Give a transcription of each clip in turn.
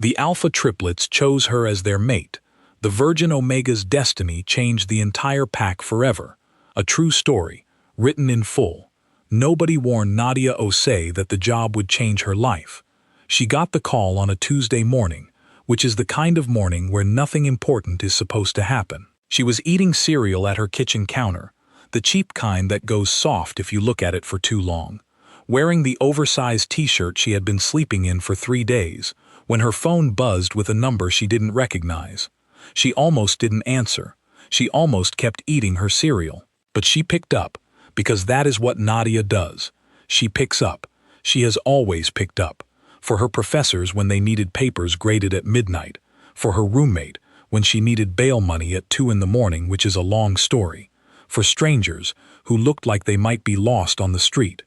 The Alpha Triplets chose her as their mate. The Virgin Omega's destiny changed the entire pack forever. A true story, written in full. Nobody warned Nadia Osei that the job would change her life. She got the call on a Tuesday morning, which is the kind of morning where nothing important is supposed to happen. She was eating cereal at her kitchen counter, the cheap kind that goes soft if you look at it for too long, wearing the oversized t-shirt she had been sleeping in for 3 days, when her phone buzzed with a number she didn't recognize. She almost didn't answer. She almost kept eating her cereal. But she picked up, because that is what Nadia does. She picks up. She has always picked up. For her professors when they needed papers graded at midnight. For her roommate when she needed bail money at 2 in the morning, which is a long story. For strangers who looked like they might be lost on the street.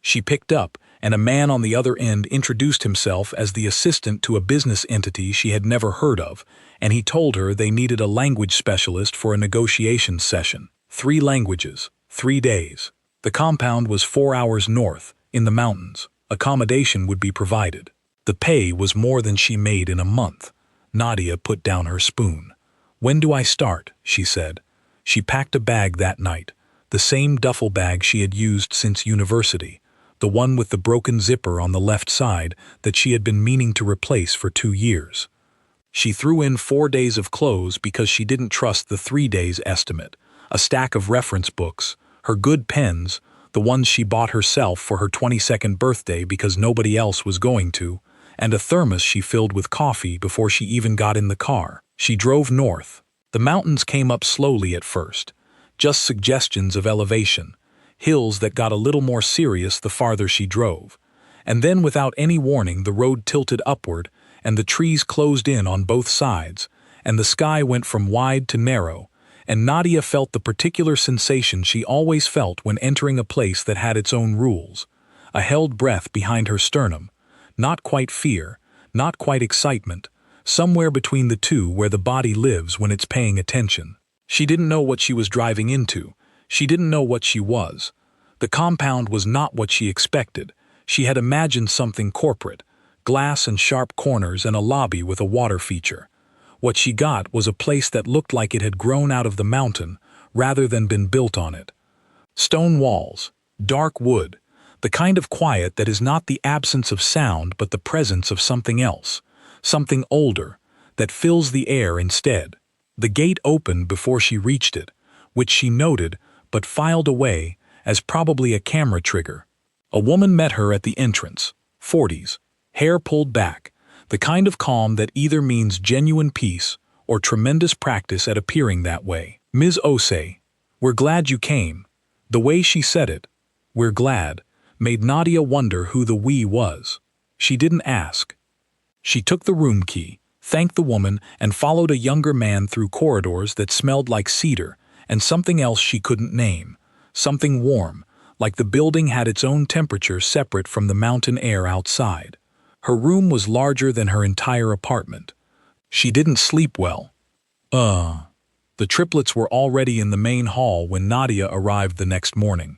She picked up, and a man on the other end introduced himself as the assistant to a business entity she had never heard of, and he told her they needed a language specialist for a negotiation session. 3 languages, 3 days. The compound was 4 hours north, in the mountains. Accommodation would be provided. The pay was more than she made in a month. Nadia put down her spoon. "When do I start?" she said. She packed a bag that night, the same duffel bag she had used since university, the one with the broken zipper on the left side that she had been meaning to replace for 2 years. She threw in 4 days of clothes because she didn't trust the 3 days estimate, a stack of reference books, her good pens, the ones she bought herself for her 22nd birthday because nobody else was going to, and a thermos she filled with coffee before she even got in the car. She drove north. The mountains came up slowly at first, just suggestions of elevation, hills that got a little more serious the farther she drove. And then without any warning the road tilted upward, and the trees closed in on both sides, and the sky went from wide to narrow, and Nadia felt the particular sensation she always felt when entering a place that had its own rules. A held breath behind her sternum. Not quite fear, not quite excitement, somewhere between the two where the body lives when it's paying attention. She didn't know what she was driving into. She didn't know what she was. The compound was not what she expected. She had imagined something corporate, glass and sharp corners and a lobby with a water feature. What she got was a place that looked like it had grown out of the mountain rather than been built on it. Stone walls, dark wood, the kind of quiet that is not the absence of sound but the presence of something else, something older, that fills the air instead. The gate opened before she reached it, which she noted but filed away as probably a camera trigger. A woman met her at the entrance, 40s, hair pulled back, the kind of calm that either means genuine peace or tremendous practice at appearing that way. "Ms. Osei, we're glad you came." The way she said it, "we're glad," made Nadia wonder who the "we" was. She didn't ask. She took the room key, thanked the woman, and followed a younger man through corridors that smelled like cedar and something else she couldn't name, something warm, like the building had its own temperature separate from the mountain air outside. Her room was larger than her entire apartment. She didn't sleep well. The triplets were already in the main hall when Nadia arrived the next morning.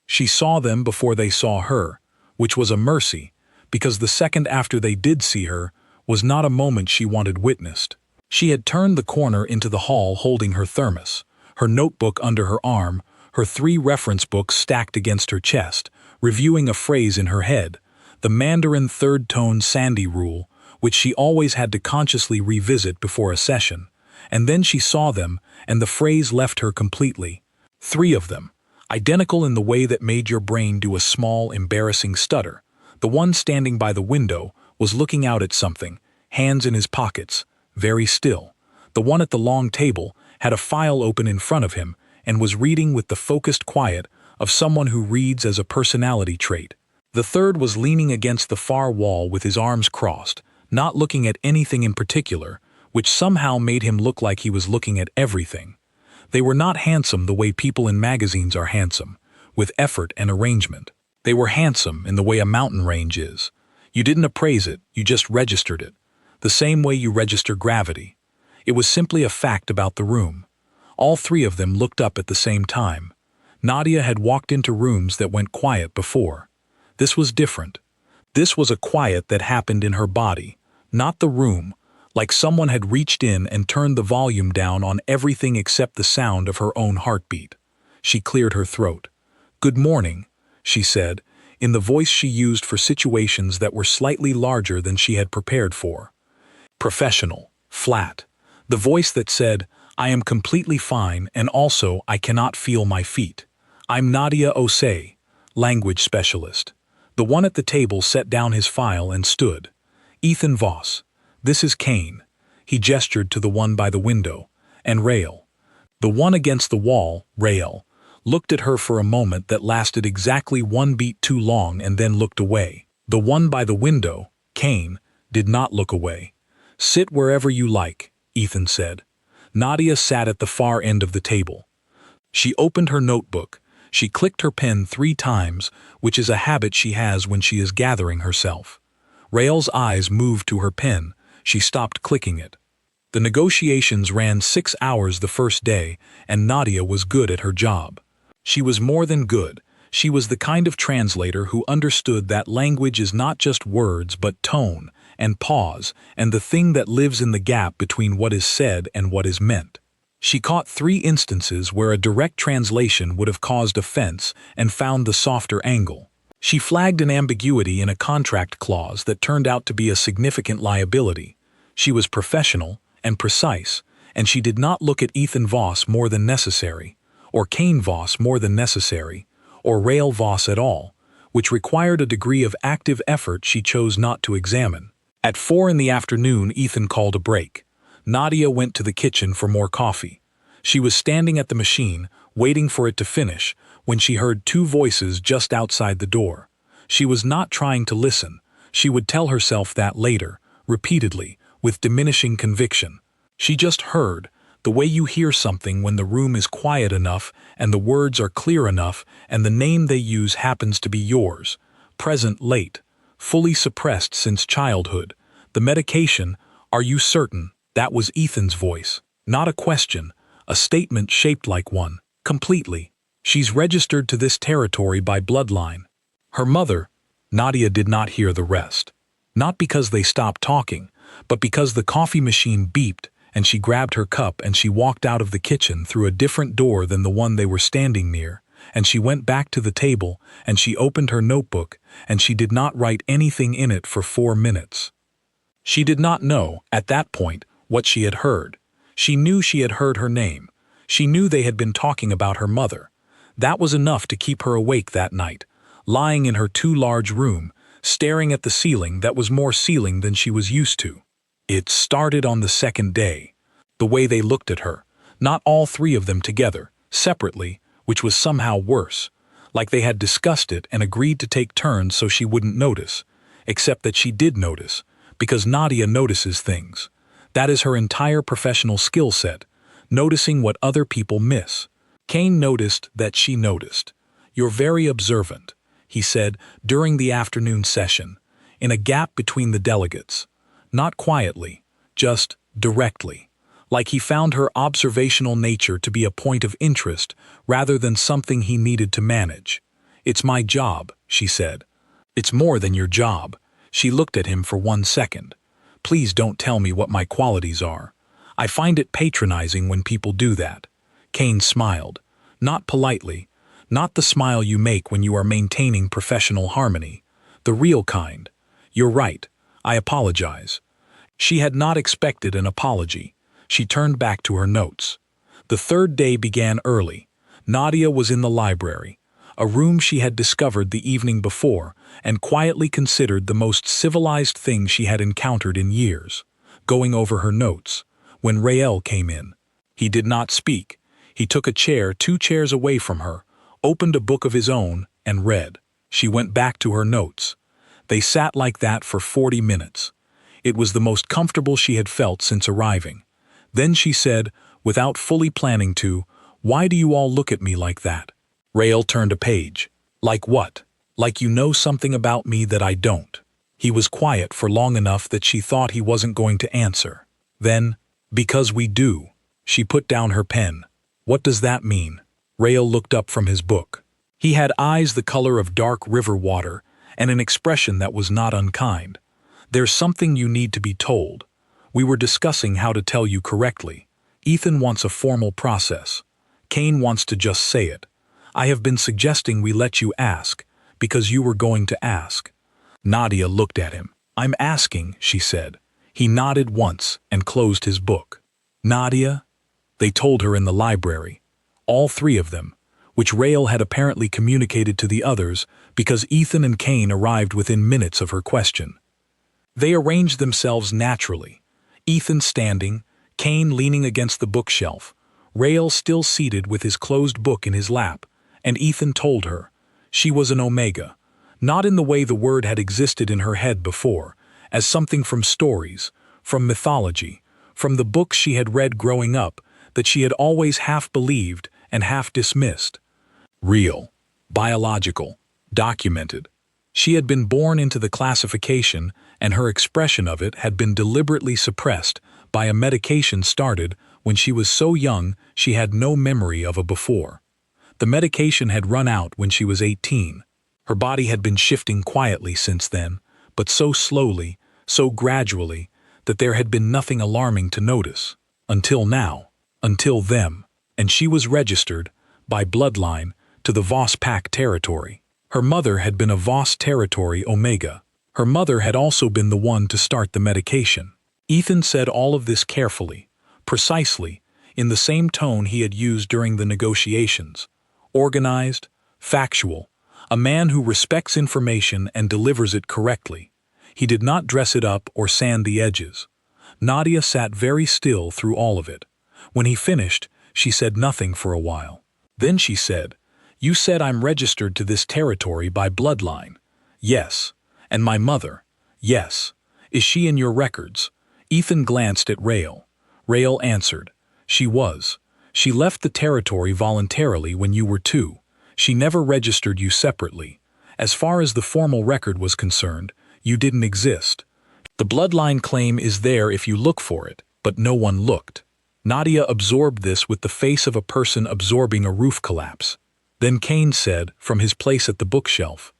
She saw them before they saw her, which was a mercy, because the second after they did see her was not a moment she wanted witnessed. She had turned the corner into the hall holding her thermos, her notebook under her arm, her 3 reference books stacked against her chest, reviewing a phrase in her head, the Mandarin third-tone Sandy rule, which she always had to consciously revisit before a session. And then she saw them, and the phrase left her completely. 3 of them, identical in the way that made your brain do a small, embarrassing stutter. The one standing by the window was looking out at something, hands in his pockets, very still. The one at the long table had a file open in front of him and was reading with the focused quiet of someone who reads as a personality trait. The third was leaning against the far wall with his arms crossed, not looking at anything in particular, which somehow made him look like he was looking at everything. They were not handsome the way people in magazines are handsome, with effort and arrangement. They were handsome in the way a mountain range is. You didn't appraise it, you just registered it. The same way you register gravity. It was simply a fact about the room. All 3 of them looked up at the same time. Nadia had walked into rooms that went quiet before. This was different. This was a quiet that happened in her body, not the room, like someone had reached in and turned the volume down on everything except the sound of her own heartbeat. She cleared her throat. "Good morning," she said, in the voice she used for situations that were slightly larger than she had prepared for. Professional, flat. The voice that said, "I am completely fine and also I cannot feel my feet. I'm Nadia Osei, language specialist." The one at the table set down his file and stood. "Ethan Voss. This is Kane." He gestured to the one by the window. "And Rael." The one against the wall, Rael, looked at her for a moment that lasted exactly one beat too long and then looked away. The one by the window, Kane, did not look away. "Sit wherever you like," Ethan said. Nadia sat at the far end of the table. She opened her notebook. She clicked her pen 3 times, which is a habit she has when she is gathering herself. Rael's eyes moved to her pen. She stopped clicking it. The negotiations ran 6 hours the first day, and Nadia was good at her job. She was more than good. She was the kind of translator who understood that language is not just words but tone, and pause, and the thing that lives in the gap between what is said and what is meant. She caught 3 instances where a direct translation would have caused offense and found the softer angle. She flagged an ambiguity in a contract clause that turned out to be a significant liability. She was professional and precise, and she did not look at Ethan Voss more than necessary, or Kane Voss more than necessary, or Rael Voss at all, which required a degree of active effort she chose not to examine. At 4 in the afternoon, Ethan called a break. Nadia went to the kitchen for more coffee. She was standing at the machine, waiting for it to finish, when she heard 2 voices just outside the door. She was not trying to listen. She would tell herself that later, repeatedly, with diminishing conviction. She just heard, the way you hear something when the room is quiet enough and the words are clear enough and the name they use happens to be yours. Present late. Fully suppressed since childhood. The medication, are you certain? That was Ethan's voice. Not a question, a statement shaped like one. Completely. She's registered to this territory by bloodline. Her mother, Nadia did not hear the rest. Not because they stopped talking, but because the coffee machine beeped and she grabbed her cup and she walked out of the kitchen through a different door than the one they were standing near, and she went back to the table and she opened her notebook and she did not write anything in it for 4 minutes. She did not know, at that point, what she had heard. She knew she had heard her name. She knew they had been talking about her mother. That was enough to keep her awake that night, lying in her too large room, staring at the ceiling that was more ceiling than she was used to. It started on the 2nd day. The way they looked at her, not all 3 of them together, separately, which was somehow worse, like they had discussed it and agreed to take turns so she wouldn't notice, except that she did notice, because Nadia notices things. That is her entire professional skill set, noticing what other people miss. Kane noticed that she noticed. "You're very observant," he said during the afternoon session, in a gap between the delegates. Not quietly, just directly, like he found her observational nature to be a point of interest rather than something he needed to manage. "It's my job," she said. "It's more than your job." She looked at him for 1 second. "Please don't tell me what my qualities are. I find it patronizing when people do that." Kane smiled. Not politely, not the smile you make when you are maintaining professional harmony. The real kind. "You're right. I apologize." She had not expected an apology. She turned back to her notes. The 3rd day began early. Nadia was in the library, a room she had discovered the evening before and quietly considered the most civilized thing she had encountered in years, going over her notes, when Rael came in. He did not speak. He took a chair 2 chairs away from her, opened a book of his own, and read. She went back to her notes. They sat like that for 40 minutes. It was the most comfortable she had felt since arriving. Then she said, without fully planning to, "Why do you all look at me like that?" Rael turned a page. "Like what? Like you know something about me that I don't." He was quiet for long enough that she thought he wasn't going to answer. Then, "Because we do." She put down her pen. "What does that mean?" Rael looked up from his book. He had eyes the color of dark river water and an expression that was not unkind. There's something you need to be told. We were discussing how to tell you correctly. Ethan wants a formal process. Kane wants to just say it. I have been suggesting we let you ask, because you were going to ask. Nadia looked at him. I'm asking, she said. He nodded once and closed his book. Nadia? They told her in the library. All three of them, which Rael had apparently communicated to the others because Ethan and Kane arrived within minutes of her question. They arranged themselves naturally. Ethan standing, Kane leaning against the bookshelf, Rael still seated with his closed book in his lap, and Ethan told her. She was an Omega, not in the way the word had existed in her head before, as something from stories, from mythology, from the books she had read growing up that she had always half believed and half dismissed. Real, biological, documented. She had been born into the classification, and her expression of it had been deliberately suppressed by a medication started when she was so young she had no memory of a before. The medication had run out when she was 18. Her body had been shifting quietly since then, but so slowly, so gradually, that there had been nothing alarming to notice. Until now. Until them. And she was registered, by bloodline, to the Voss Pack territory. Her mother had been a Voss territory Omega. Her mother had also been the one to start the medication. Ethan said all of this carefully, precisely, in the same tone he had used during the negotiations. Organized, factual, a man who respects information and delivers it correctly. He did not dress it up or sand the edges. Nadia sat very still through all of it. When he finished, she said nothing for a while. Then she said, "You said I'm registered to this territory by bloodline." "Yes." "And my mother?" "Yes." "Is she in your records?" Ethan glanced at Rael. Rael answered, "She was. She left the territory voluntarily when you were 2. She never registered you separately. As far as the formal record was concerned, you didn't exist. The bloodline claim is there if you look for it, but no one looked." Nadia absorbed this with the face of a person absorbing a roof collapse. Then Kane said, from his place at the bookshelf,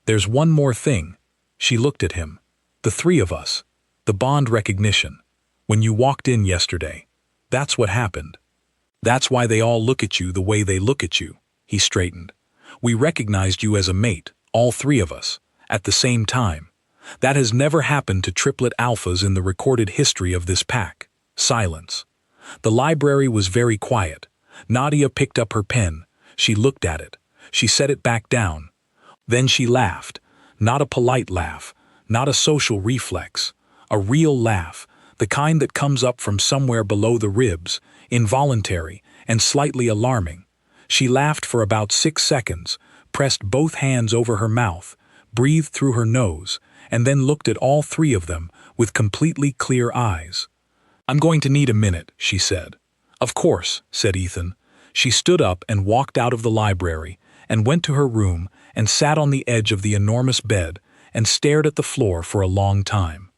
"There's one more thing." She looked at him. "The 3 of us. The bond recognition. When you walked in yesterday. That's what happened. That's why they all look at you the way they look at you." He straightened. "We recognized you as a mate, all 3 of us, at the same time. That has never happened to triplet alphas in the recorded history of this pack." Silence. The library was very quiet. Nadia picked up her pen. She looked at it. She set it back down. Then she laughed. Not a polite laugh, not a social reflex. A real laugh, the kind that comes up from somewhere below the ribs, involuntary and slightly alarming. She laughed for about 6 seconds, pressed both hands over her mouth, breathed through her nose, and then looked at all 3 of them with completely clear eyes. "I'm going to need a minute," she said. "Of course," said Ethan. She stood up and walked out of the library and went to her room and sat on the edge of the enormous bed and stared at the floor for a long time.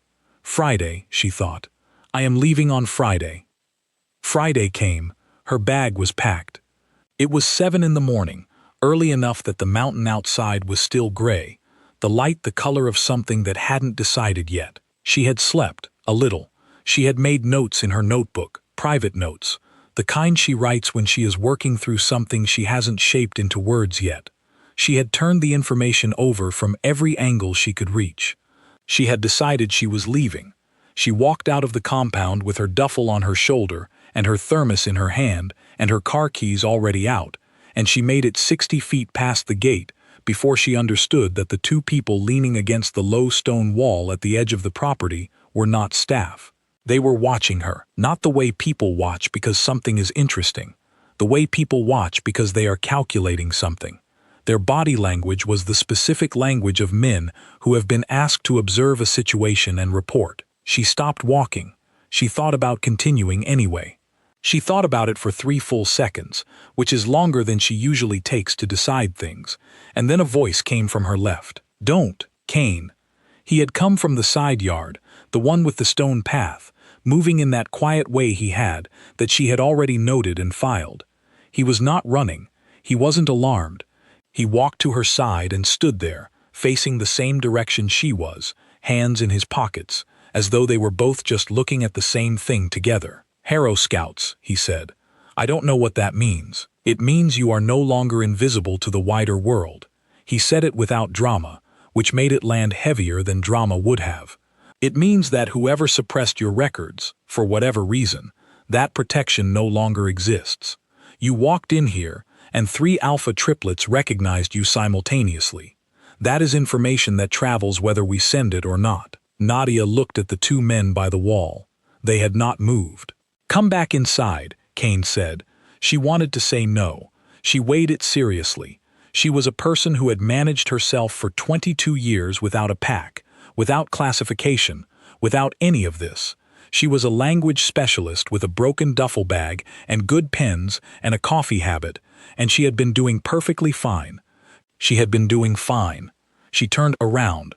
Friday, she thought. I am leaving on Friday. Friday came. Her bag was packed. It was 7 in the morning, early enough that the mountain outside was still gray, the light the color of something that hadn't decided yet. She had slept, a little. She had made notes in her notebook, private notes, the kind she writes when she is working through something she hasn't shaped into words yet. She had turned the information over from every angle she could reach. She had decided she was leaving. She walked out of the compound with her duffel on her shoulder and her thermos in her hand and her car keys already out, and she made it 60 feet past the gate before she understood that the 2 people leaning against the low stone wall at the edge of the property were not staff. They were watching her, not the way people watch because something is interesting, the way people watch because they are calculating something. Their body language was the specific language of men who have been asked to observe a situation and report. She stopped walking. She thought about continuing anyway. She thought about it for 3 full seconds, which is longer than she usually takes to decide things, and then a voice came from her left. "Don't, Kane." He had come from the side yard, the one with the stone path, moving in that quiet way he had, that she had already noted and filed. He was not running. He wasn't alarmed. He walked to her side and stood there, facing the same direction she was, hands in his pockets, as though they were both just looking at the same thing together. "Harrow Scouts," he said. "I don't know what that means. It means you are no longer invisible to the wider world." He said it without drama, which made it land heavier than drama would have. "It means that whoever suppressed your records, for whatever reason, that protection no longer exists. You walked in here, and 3 alpha triplets recognized you simultaneously. That is information that travels whether we send it or not." Nadia looked at the 2 men by the wall. They had not moved. "Come back inside," Kane said. She wanted to say no. She weighed it seriously. She was a person who had managed herself for 22 years without a pack, without classification, without any of this. She was a language specialist with a broken duffel bag and good pens and a coffee habit, and she had been doing perfectly fine. She had been doing fine. She turned around.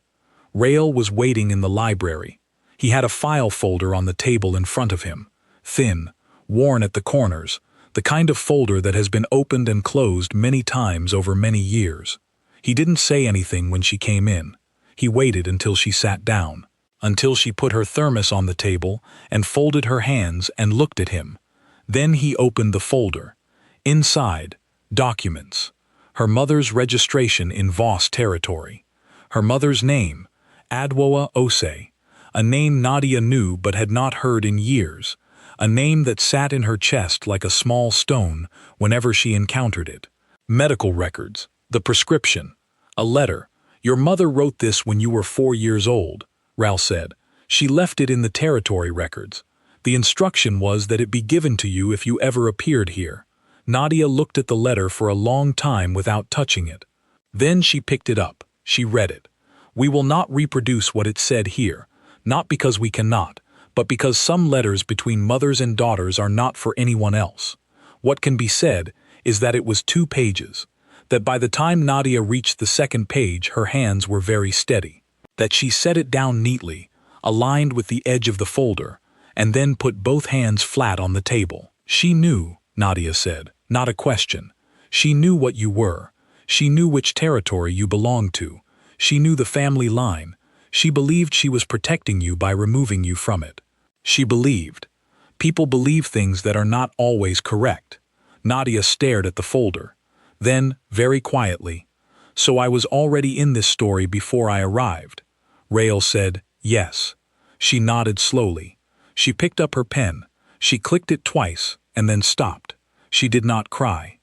Rael was waiting in the library. He had a file folder on the table in front of him, thin, worn at the corners, the kind of folder that has been opened and closed many times over many years. He didn't say anything when she came in. He waited until she sat down, until she put her thermos on the table and folded her hands and looked at him. Then he opened the folder. Inside, documents. Her mother's registration in Voss territory. Her mother's name, Adwoa Ose, a name Nadia knew but had not heard in years, a name that sat in her chest like a small stone whenever she encountered it. Medical records, the prescription, a letter. "Your mother wrote this when you were 4 years old," Rael said. "She left it in the territory records. The instruction was that it be given to you if you ever appeared here." Nadia looked at the letter for a long time without touching it. Then she picked it up. She read it. "We will not reproduce what it said here, not because we cannot, but because some letters between mothers and daughters are not for anyone else. What can be said is that it was 2 pages, that by the time Nadia reached the 2nd page her hands were very steady, that she set it down neatly, aligned with the edge of the folder, and then put both hands flat on the table. She knew," Nadia said, "not a question. She knew what you were. She knew which territory you belonged to. She knew the family line. She believed she was protecting you by removing you from it. She believed. People believe things that are not always correct." Nadia stared at the folder. Then, very quietly, "So I was already in this story before I arrived." Rael said, "Yes." She nodded slowly. She picked up her pen. She clicked it twice, and then stopped. She did not cry.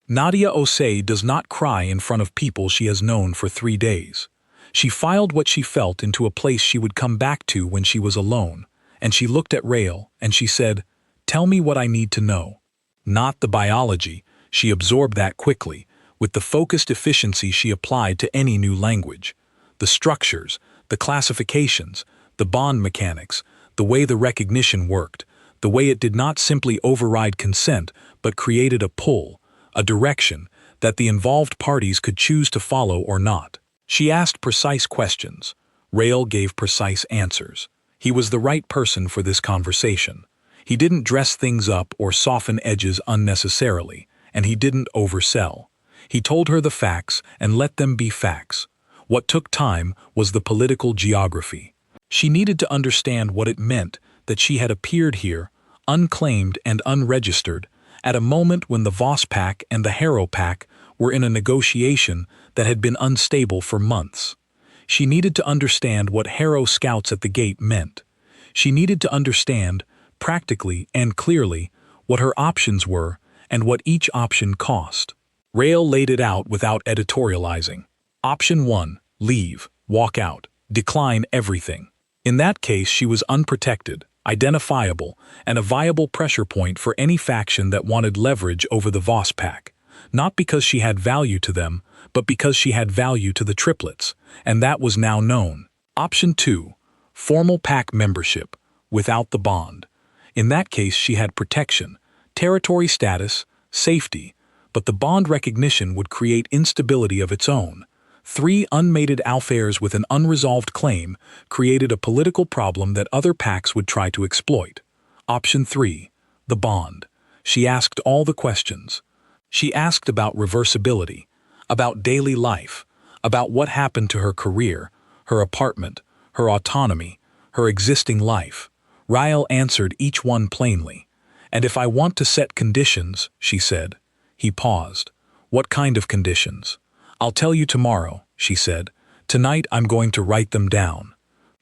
Nadia Ose does not cry in front of people she has known for 3 days. She filed what she felt into a place she would come back to when she was alone, and she looked at Rael, and she said, "Tell me what I need to know." Not the biology, she absorbed that quickly, with the focused efficiency she applied to any new language. The structures, the classifications, the bond mechanics, the way the recognition worked, the way it did not simply override consent but created a pull, a direction, that the involved parties could choose to follow or not. She asked precise questions. Rael gave precise answers. He was the right person for this conversation. He didn't dress things up or soften edges unnecessarily, and he didn't oversell. He told her the facts and let them be facts. What took time was the political geography. She needed to understand what it meant that she had appeared here, unclaimed and unregistered, at a moment when the Voss pack and the Harrow pack were in a negotiation that had been unstable for months. She needed to understand what Harrow Scouts at the gate meant. She needed to understand, practically and clearly, what her options were and what each option cost. Rael laid it out without editorializing. Option 1, leave, walk out, decline everything. In that case, she was unprotected, identifiable, and a viable pressure point for any faction that wanted leverage over the Voss pack, not because she had value to them, but because she had value to the triplets, and that was now known. Option 2, formal pack membership, without the bond. In that case, she had protection, territory status, safety, but the bond recognition would create instability of its own. 3 unmated alphairs with an unresolved claim created a political problem that other packs would try to exploit. Option 3, the bond. She asked all the questions. She asked about reversibility, about daily life, about what happened to her career, her apartment, her autonomy, her existing life. Rael answered each one plainly. "And if I want to set conditions," she said. He paused. "What kind of conditions?" "I'll tell you tomorrow," she said. "Tonight I'm going to write them down."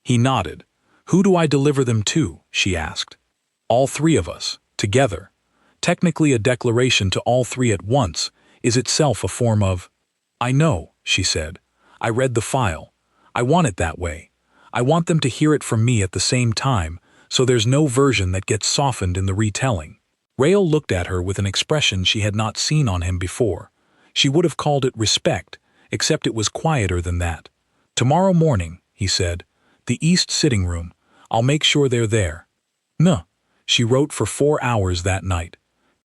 He nodded. "Who do I deliver them to?" she asked. "All three of us, together." Technically, a declaration to all three at once is itself a form of... "I know," she said. "I read the file. I want it that way. I want them to hear it from me at the same time, so there's no version that gets softened in the retelling." Rael looked at her with an expression she had not seen on him before. She would have called it respect, except it was quieter than that. "Tomorrow morning," he said. "The East sitting room. I'll make sure they're there." "No." She wrote for 4 hours that night.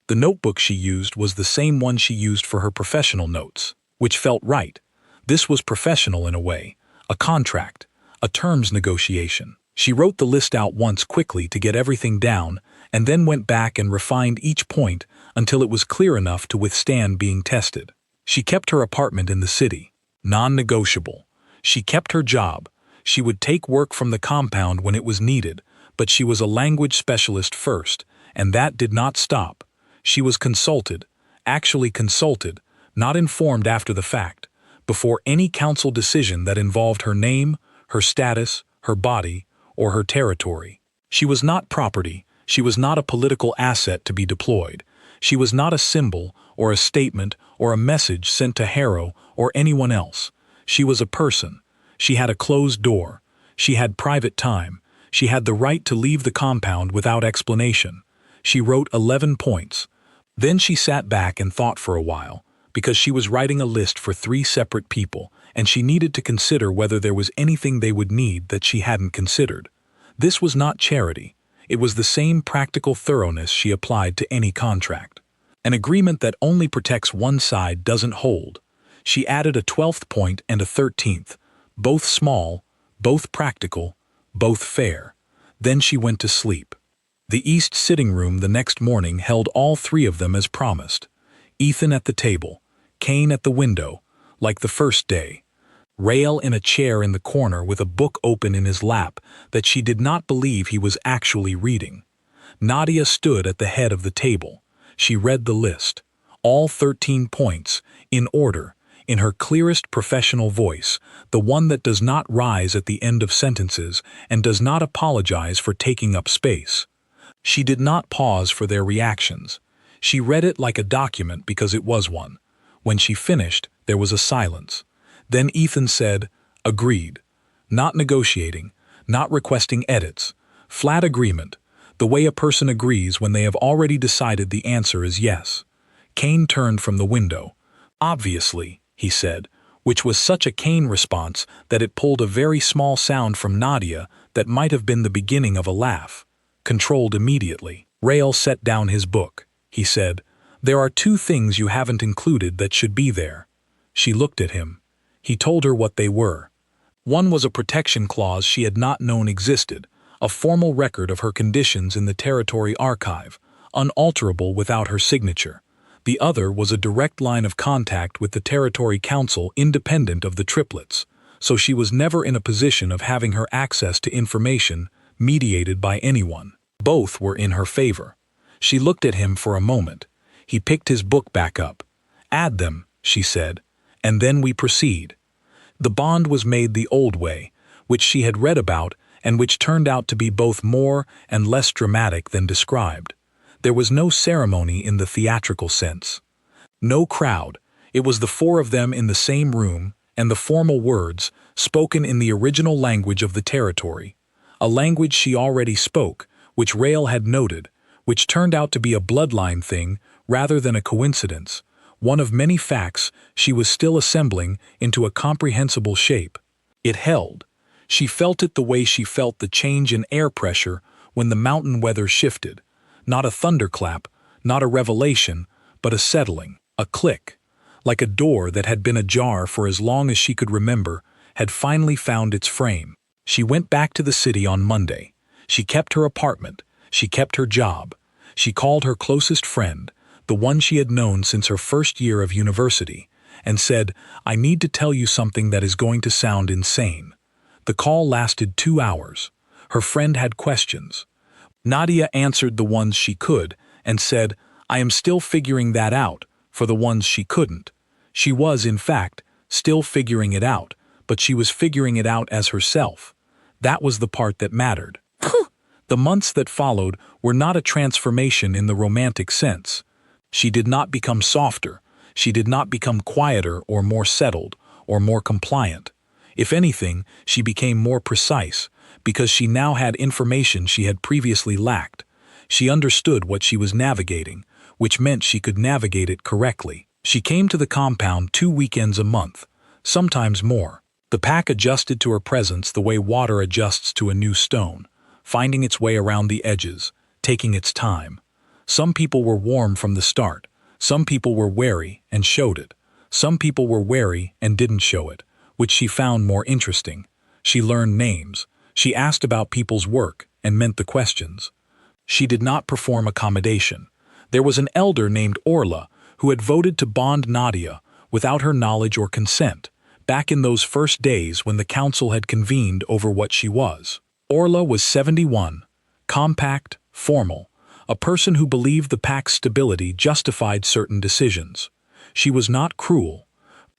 The notebook she used was the same one she used for her professional notes, which felt right. This was professional in a way, a contract, a terms negotiation. She wrote the list out once quickly to get everything down, and then went back and refined each point until it was clear enough to withstand being tested. She kept her apartment in the city, non-negotiable. She kept her job. She would take work from the compound when it was needed, but she was a language specialist first, and that did not stop. She was consulted, actually consulted, not informed after the fact, before any council decision that involved her name, her status, her body, or her territory. She was not property. She was not a political asset to be deployed. She was not a symbol or a statement or a message sent to Harrow or anyone else. She was a person. She had a closed door. She had private time. She had the right to leave the compound without explanation. She wrote 11 points. Then she sat back and thought for a while, because she was writing a list for 3 separate people, and she needed to consider whether there was anything they would need that she hadn't considered. This was not charity. It was the same practical thoroughness she applied to any contract. An agreement that only protects one side doesn't hold. She added a 12th point and a 13th, both small, both practical, both fair. Then she went to sleep. The East sitting room the next morning held all 3 of them as promised. Ethan at the table, Kane at the window, like the first day. Rael in a chair in the corner with a book open in his lap that she did not believe he was actually reading. Nadia stood at the head of the table. She read the list, all 13 points, in order, in her clearest professional voice, the one that does not rise at the end of sentences and does not apologize for taking up space. She did not pause for their reactions. She read it like a document because it was one. When she finished, there was a silence. Then Ethan said, "Agreed." Not negotiating, not requesting edits. Flat agreement, the way a person agrees when they have already decided the answer is yes. Kane turned from the window. "Obviously," he said, which was such a Kane response that it pulled a very small sound from Nadia that might have been the beginning of a laugh. Controlled immediately. Rael set down his book. He said, "There are 2 things you haven't included that should be there." She looked at him. He told her what they were. One was a protection clause she had not known existed, a formal record of her conditions in the territory archive, unalterable without her signature. The other was a direct line of contact with the territory council independent of the triplets, so she was never in a position of having her access to information mediated by anyone. Both were in her favor. She looked at him for a moment. He picked his book back up. "Add them," she said, "and then we proceed." The bond was made the old way, which she had read about and which turned out to be both more and less dramatic than described. There was no ceremony in the theatrical sense. No crowd. It was the 4 of them in the same room, and the formal words, spoken in the original language of the territory. A language she already spoke, which Rael had noted, which turned out to be a bloodline thing rather than a coincidence, one of many facts she was still assembling into a comprehensible shape. It held. She felt it the way she felt the change in air pressure when the mountain weather shifted. Not a thunderclap, not a revelation, but a settling, a click. Like a door that had been ajar for as long as she could remember, had finally found its frame. She went back to the city on Monday. She kept her apartment. She kept her job. She called her closest friend, the one she had known since her first year of university, and said, "I need to tell you something that is going to sound insane." The call lasted 2 hours. Her friend had questions. Nadia answered the ones she could and said, "I am still figuring that out," for the ones she couldn't. She was, in fact, still figuring it out, but she was figuring it out as herself. That was the part that mattered. The months that followed were not a transformation in the romantic sense. She did not become softer. She did not become quieter or more settled or more compliant. If anything, she became more precise, because she now had information she had previously lacked. She understood what she was navigating, which meant she could navigate it correctly. She came to the compound 2 weekends a month, sometimes more. The pack adjusted to her presence the way water adjusts to a new stone, finding its way around the edges, taking its time. Some people were warm from the start. Some people were wary and showed it. Some people were wary and didn't show it, which she found more interesting. She learned names. She asked about people's work and meant the questions. She did not perform accommodation. There was an elder named Orla who had voted to bond Nadia without her knowledge or consent, back in those first days when the council had convened over what she was. Orla was 71, compact, formal, a person who believed the pack's stability justified certain decisions. She was not cruel.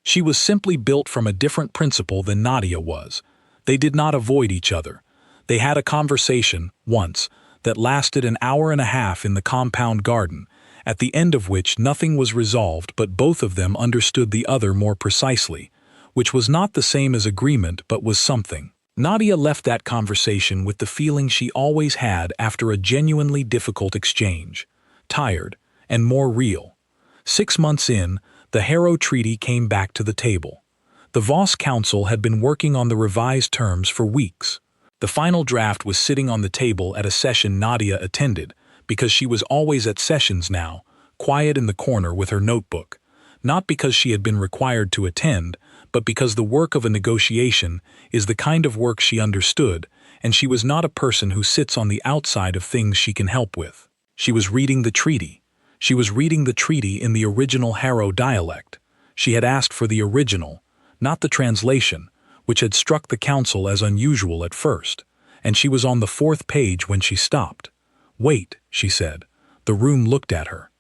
She was simply built from a different principle than Nadia was. They did not avoid each other. They had a conversation, once, that lasted an hour and a half in the compound garden, at the end of which nothing was resolved but both of them understood the other more precisely, which was not the same as agreement but was something. Nadia left that conversation with the feeling she always had after a genuinely difficult exchange, tired and more real. 6 months in, the Harrow Treaty came back to the table. The Voss Council had been working on the revised terms for weeks. The final draft was sitting on the table at a session Nadia attended, because she was always at sessions now, quiet in the corner with her notebook, not because she had been required to attend, but because the work of a negotiation is the kind of work she understood, and she was not a person who sits on the outside of things she can help with. She was reading the treaty. She was reading the treaty in the original Harrow dialect. She had asked for the original, not the translation, which had struck the council as unusual at first, and she was on the 4th page when she stopped. "Wait," she said. The room looked at her.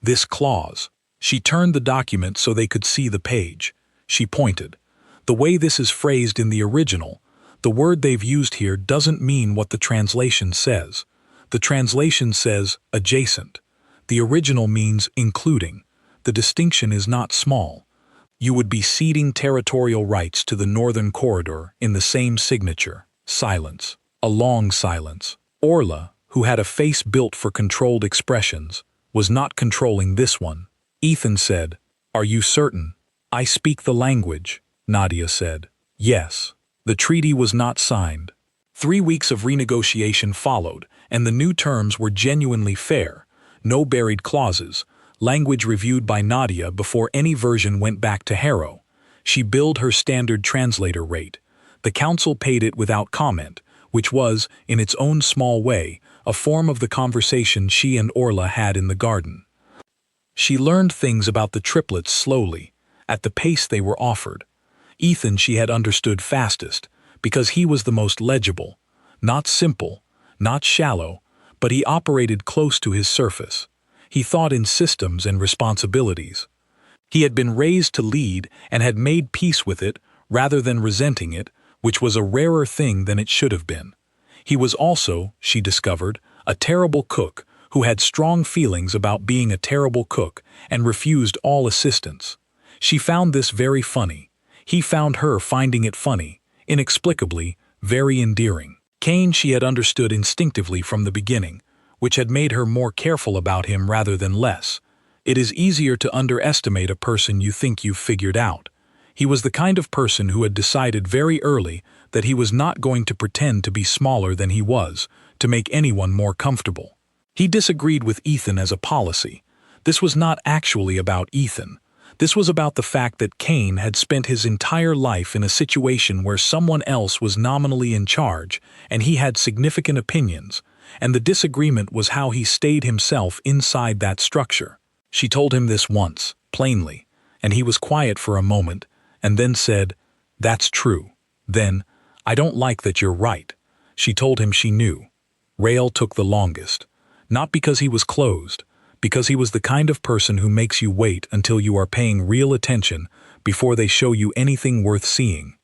"This clause." She turned the document so they could see the page. She pointed. "The way this is phrased in the original, the word they've used here doesn't mean what the translation says. The translation says adjacent. The original means including. The distinction is not small. You would be ceding territorial rights to the Northern Corridor in the same signature." Silence. A long silence. Orla, who had a face built for controlled expressions, was not controlling this one. Ethan said, "Are you certain?" "I speak the language," Nadia said. "Yes." The treaty was not signed. 3 weeks of renegotiation followed, and the new terms were genuinely fair. No buried clauses. Language reviewed by Nadia before any version went back to Harrow. She billed her standard translator rate. The council paid it without comment, which was, in its own small way, a form of the conversation she and Orla had in the garden. She learned things about the triplets slowly, at the pace they were offered. Ethan she had understood fastest, because he was the most legible, not simple, not shallow, but he operated close to his surface. He thought in systems and responsibilities. He had been raised to lead and had made peace with it rather than resenting it, which was a rarer thing than it should have been. He was also, she discovered, a terrible cook who had strong feelings about being a terrible cook and refused all assistance. She found this very funny. He found her finding it funny, inexplicably, very endearing. Cain she had understood instinctively from the beginning, which had made her more careful about him rather than less. It is easier to underestimate a person you think you've figured out. He was the kind of person who had decided very early that he was not going to pretend to be smaller than he was, to make anyone more comfortable. He disagreed with Ethan as a policy. This was not actually about Ethan. This was about the fact that Cain had spent his entire life in a situation where someone else was nominally in charge, and he had significant opinions, and the disagreement was how he stayed himself inside that structure. She told him this once, plainly, and he was quiet for a moment, and then said, "That's true." Then, I don't like that you're right. She told him she knew. Rael took the longest. Not because he was closed, because he was the kind of person who makes you wait until you are paying real attention before they show you anything worth seeing.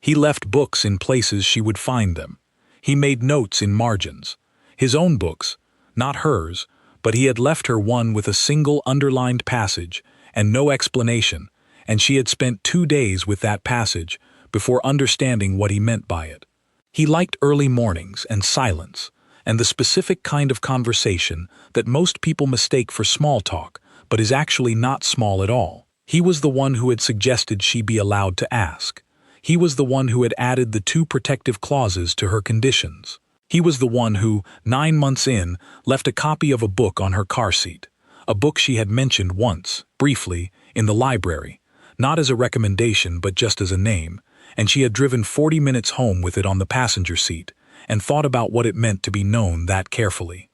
He left books in places she would find them. He made notes in margins. His own books, not hers, but he had left her one with a single underlined passage and no explanation, and she had spent 2 days with that passage before understanding what he meant by it. He liked early mornings and silence, and the specific kind of conversation that most people mistake for small talk, but is actually not small at all. He was the one who had suggested she be allowed to ask. He was the one who had added the 2 protective clauses to her conditions. He was the one who, 9 months in, left a copy of a book on her car seat, a book she had mentioned once, briefly, in the library, not as a recommendation but just as a name, and she had driven 40 minutes home with it on the passenger seat, and thought about what it meant to be known that carefully.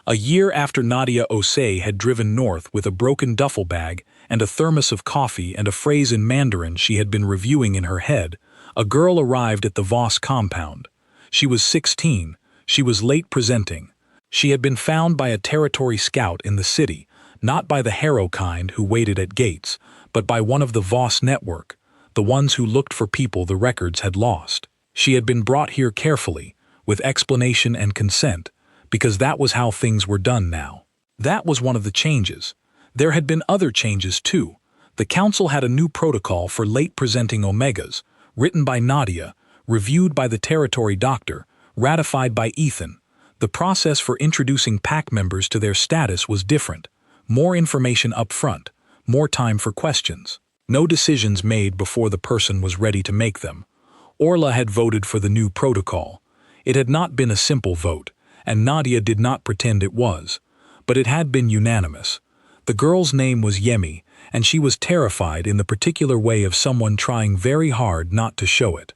A year after Nadia Osei had driven north with a broken duffel bag and a thermos of coffee and a phrase in Mandarin she had been reviewing in her head, a girl arrived at the Voss compound. She was 16, she was late presenting. She had been found by a territory scout in the city, not by the Harrow kind who waited at gates, but by one of the Voss network, the ones who looked for people the records had lost. She had been brought here carefully, with explanation and consent, because that was how things were done now. That was one of the changes. There had been other changes too. The council had a new protocol for late-presenting omegas, written by Nadia, reviewed by the territory doctor, ratified by Ethan. The process for introducing pack members to their status was different. More information up front, more time for questions. No decisions made before the person was ready to make them. Orla had voted for the new protocol. It had not been a simple vote, and Nadia did not pretend it was, but it had been unanimous. The girl's name was Yemi, and she was terrified in the particular way of someone trying very hard not to show it.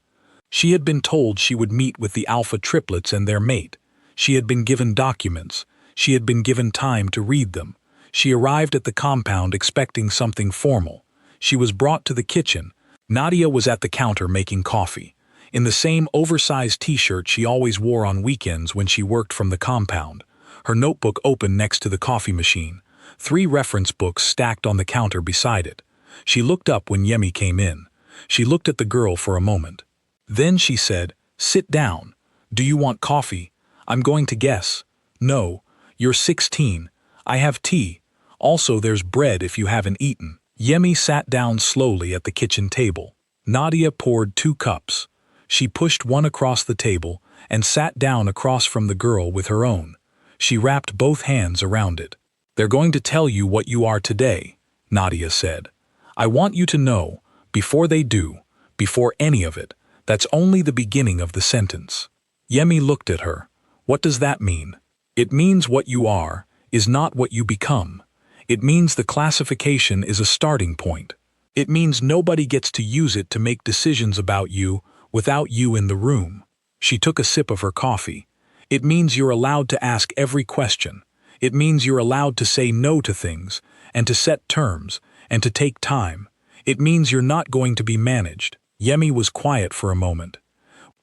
She had been told she would meet with the alpha triplets and their mate. She had been given documents. She had been given time to read them. She arrived at the compound expecting something formal. She was brought to the kitchen. Nadia was at the counter making coffee, in the same oversized t-shirt she always wore on weekends when she worked from the compound, her notebook open next to the coffee machine, 3 reference books stacked on the counter beside it. She looked up when Yemi came in. She looked at the girl for a moment. Then she said, "Sit down. Do you want coffee? I'm going to guess. No, you're 16. I have tea. Also, there's bread if you haven't eaten." Yemi sat down slowly at the kitchen table. Nadia poured 2 cups. She pushed one across the table and sat down across from the girl with her own. She wrapped both hands around it. "They're going to tell you what you are today," Nadia said. "I want you to know, before they do, before any of it, that's only the beginning of the sentence." Yemi looked at her. "What does that mean?" "It means what you are is not what you become. It means the classification is a starting point. It means nobody gets to use it to make decisions about you without you in the room." She took a sip of her coffee. "It means you're allowed to ask every question. It means you're allowed to say no to things, and to set terms, and to take time. It means you're not going to be managed." Yemi was quiet for a moment.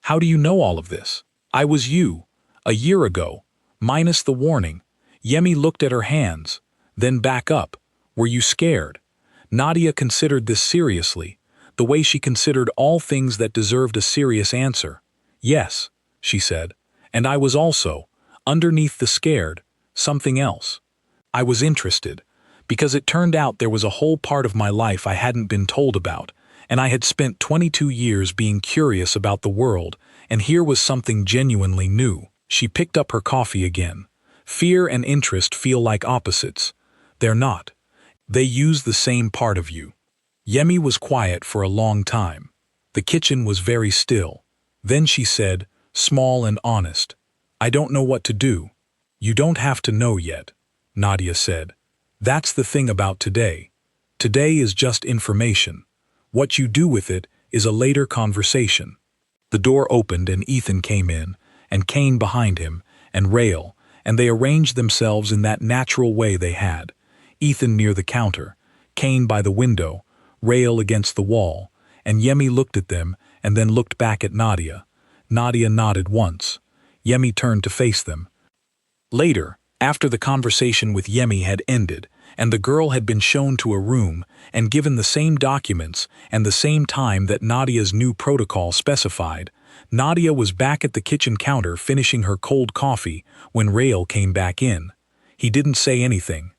"How do you know all of this?" "I was you, a year ago, minus the warning." Yemi looked at her hands, then back up. "Were you scared?" Nadia considered this seriously, the way she considered all things that deserved a serious answer. "Yes," she said, "and I was also, underneath the scared, something else. I was interested, because it turned out there was a whole part of my life I hadn't been told about, and I had spent 22 years being curious about the world, and here was something genuinely new." She picked up her coffee again. "Fear and interest feel like opposites. They're not. They use the same part of you." Yemi was quiet for a long time. The kitchen was very still. Then she said, small and honest, "I don't know what to do." "You don't have to know yet," Nadia said. "That's the thing about today. Today is just information. What you do with it is a later conversation." The door opened and Ethan came in, and Kane behind him, and Rael, and they arranged themselves in that natural way they had. Ethan near the counter, Kane by the window, Rael against the wall, and Yemi looked at them and then looked back at Nadia. Nadia nodded once. Yemi turned to face them. Later, after the conversation with Yemi had ended, and the girl had been shown to a room and given the same documents and the same time that Nadia's new protocol specified, Nadia was back at the kitchen counter finishing her cold coffee when Rael came back in. He didn't say anything.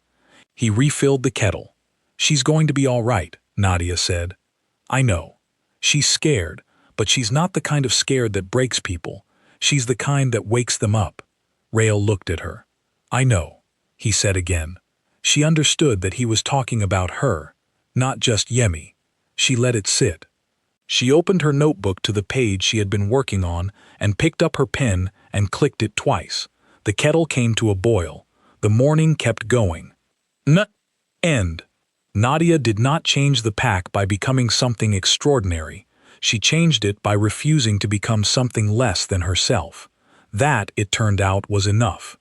He refilled the kettle. "She's going to be all right," Nadia said. "I know. She's scared, but she's not the kind of scared that breaks people. She's the kind that wakes them up." Rael looked at her. "I know," he said again. She understood that he was talking about her, not just Yemi. She let it sit. She opened her notebook to the page she had been working on and picked up her pen and clicked it twice. The kettle came to a boil. The morning kept going. End. Nadia did not change the pack by becoming something extraordinary. She changed it by refusing to become something less than herself. That, it turned out, was enough.